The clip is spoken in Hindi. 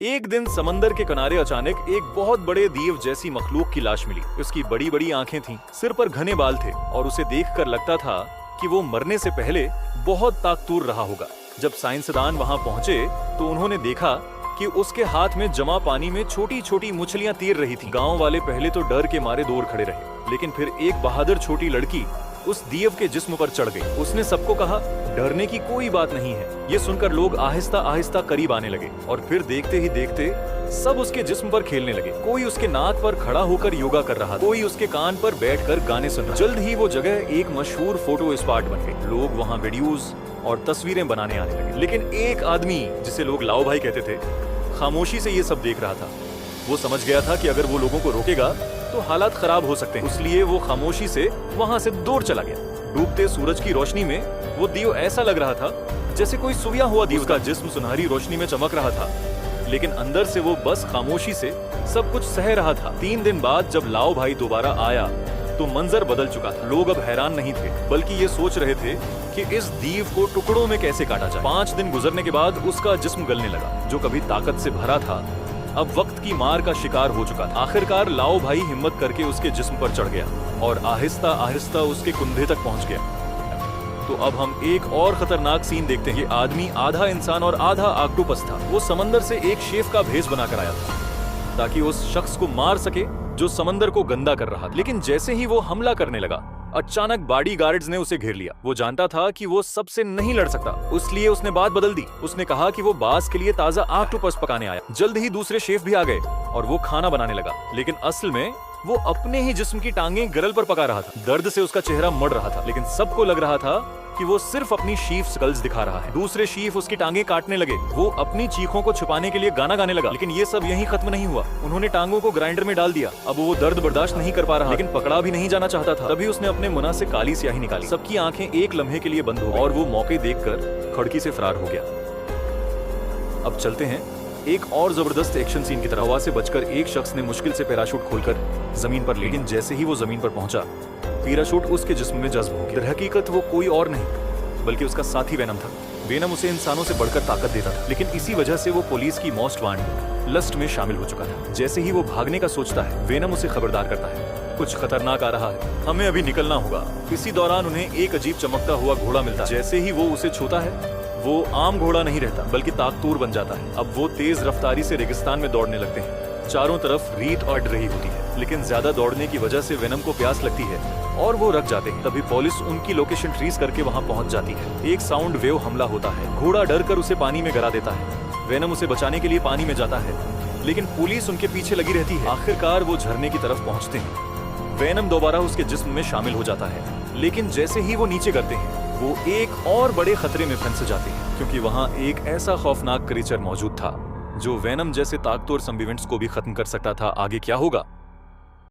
एक दिन समंदर के किनारे अचानक एक बहुत बड़े दीव जैसी मखलूक की लाश मिली। उसकी बड़ी बड़ी आंखें थीं, सिर पर घने बाल थे और उसे देखकर लगता था कि वो मरने से पहले बहुत ताकतूर रहा होगा। जब साइंसदान वहां पहुंचे तो उन्होंने देखा कि उसके हाथ में जमा पानी में छोटी छोटी मछलियां तैर रही थीं। गांव वाले पहले तो डर के मारे दूर खड़े रहे, लेकिन फिर एक बहादुर छोटी लड़की उस दीव के जिस्म पर चढ़ गई। उसने सबको कहा, डरने की कोई बात नहीं है। ये सुनकर लोग आहिस्ता आहिस्ता करीब आने लगे और फिर देखते ही देखते सब उसके जिस्म पर खेलने लगे। कोई उसके नाक पर खड़ा होकर योगा कर रहा था, कोई उसके कान पर बैठकर गाने सुन रहा। जल्द ही वो जगह एक मशहूर फोटो स्पॉट बन गई। लोग वहाँ वीडियोस और तस्वीरें बनाने आने लगे। लेकिन एक आदमी, जिसे लोग लाओ भाई कहते थे, खामोशी से ये सब देख रहा था। वो समझ गया था कि अगर वो लोगों को रोकेगा तो हालात खराब हो सकते हैं, इसलिए वो खामोशी से वहाँ से दूर चला गया। डूबते सूरज की रोशनी में वो दीव ऐसा लग रहा था जैसे कोई सोया हुआ दीव। उसका जिस्म सुनहरी रोशनी में चमक रहा था, लेकिन अंदर से वो बस खामोशी से सब कुछ सह रहा था। 3 दिन बाद जब लाओ भाई दोबारा आया तो मंजर बदल चुका था। लोग अब हैरान नहीं थे, बल्कि ये सोच रहे थे कि इस दीव को टुकड़ों में कैसे काटा जाए। 5 दिन गुजरने के बाद उसका जिस्म गलने लगा। जो कभी ताकत से भरा था अब वक्त की मार का शिकार हो चुका था। आखिरकार लाओ भाई हिम्मत करके उसके जिस्म पर चढ़ गया और आहिस्ता आहिस्ता उसके कंधे तक पहुंच गया। तो अब हम एक और खतरनाक सीन देखते हैं। ये आदमी आधा इंसान और आधा ऑक्टोपस था। वो समंदर से एक शेफ का भेष बनाकर आया था ताकि उस शख्स को मार सके जो समंदर को गंदा कर रहा था। लेकिन जैसे ही वो हमला करने लगा, अचानक बॉडीगार्ड्स ने उसे घेर लिया। वो जानता था कि वो सबसे नहीं लड़ सकता, इसलिए उसने बात बदल दी। उसने कहा कि वो बास के लिए ताजा ऑक्टोपस पकाने आया। जल्द ही दूसरे शेफ भी आ गए और वो खाना बनाने लगा, लेकिन असल में वो अपने ही जिस्म की टांगें ग्रिल पर पका रहा था। दर्द से उसका चेहरा मड़ रहा था, लेकिन सबको लग रहा था कि वो सिर्फ अपनी शीफ स्कल्स दिखा रहा है। दूसरे शीफ उसकी टांगें काटने लगे। वो अपनी चीखों को छुपाने के लिए गाना गाने लगा। लेकिन ये सब यहीं खत्म नहीं हुआ। उन्होंने टांगों को ग्राइंडर में डाल दिया। अब वो दर्द बर्दाश्त नहीं कर पा रहा, लेकिन पकड़ा भी नहीं जाना चाहता था। तभी उसने अपने मुंह से काली स्याही निकाली। सबकी आंखें एक लम्हे के लिए बंद हो गई और वो मौके देखकर खिड़की से फरार हो गया। अब चलते हैं एक और जबरदस्त एक्शन सीन की तरह। हवा से बचकर एक शख्स ने मुश्किल से पैराशूट खोलकर जमीन पर, लेकिन जैसे ही वो जमीन पर पहुंचा, पैराशूट उसके जिस्म में जज्ब हो गया। दरहकीकत वो कोई और नहीं बल्कि उसका साथी वेनम था। वेनम उसे इंसानों से बढ़कर ताकत देता था, लेकिन इसी वजह से वो पुलिस की मोस्ट वांटेड लिस्ट में शामिल हो चुका था। जैसे ही वो भागने का सोचता है, वेनम उसे खबरदार करता है, कुछ खतरनाक आ रहा है, हमें अभी निकलना होगा। इसी दौरान उन्हें एक अजीब चमकता हुआ घोड़ा मिलता है। जैसे ही वो उसे छूता है, वो आम घोड़ा नहीं रहता बल्कि ताकतूर बन जाता है। अब वो तेज रफ्तारी से रेगिस्तान में दौड़ने लगते हैं। चारों तरफ रेत अड़ रही होती है, लेकिन ज्यादा दौड़ने की वजह से वेनम को प्यास लगती है और वो रुक जाते हैं। तभी पुलिस उनकी लोकेशन ट्रेस करके वहां पहुंच जाती है। एक साउंड वेव हमला होता है। घोड़ा डर कर उसे पानी में गिरा देता है। वेनम उसे बचाने के लिए पानी में जाता है, लेकिन पुलिस उनके पीछे लगी रहती है। आखिरकार वो झरने की तरफ पहुंचते हैं। वेनम दोबारा उसके जिस्म में शामिल हो जाता है, लेकिन जैसे ही वो नीचे करते हैं, वो एक और बड़े खतरे में फंस जाते हैं, क्योंकि वहां एक ऐसा खौफनाक क्रीचर मौजूद था जो वेनम जैसे ताकतवर सर्विवेंट्स को भी खत्म कर सकता था। आगे क्या होगा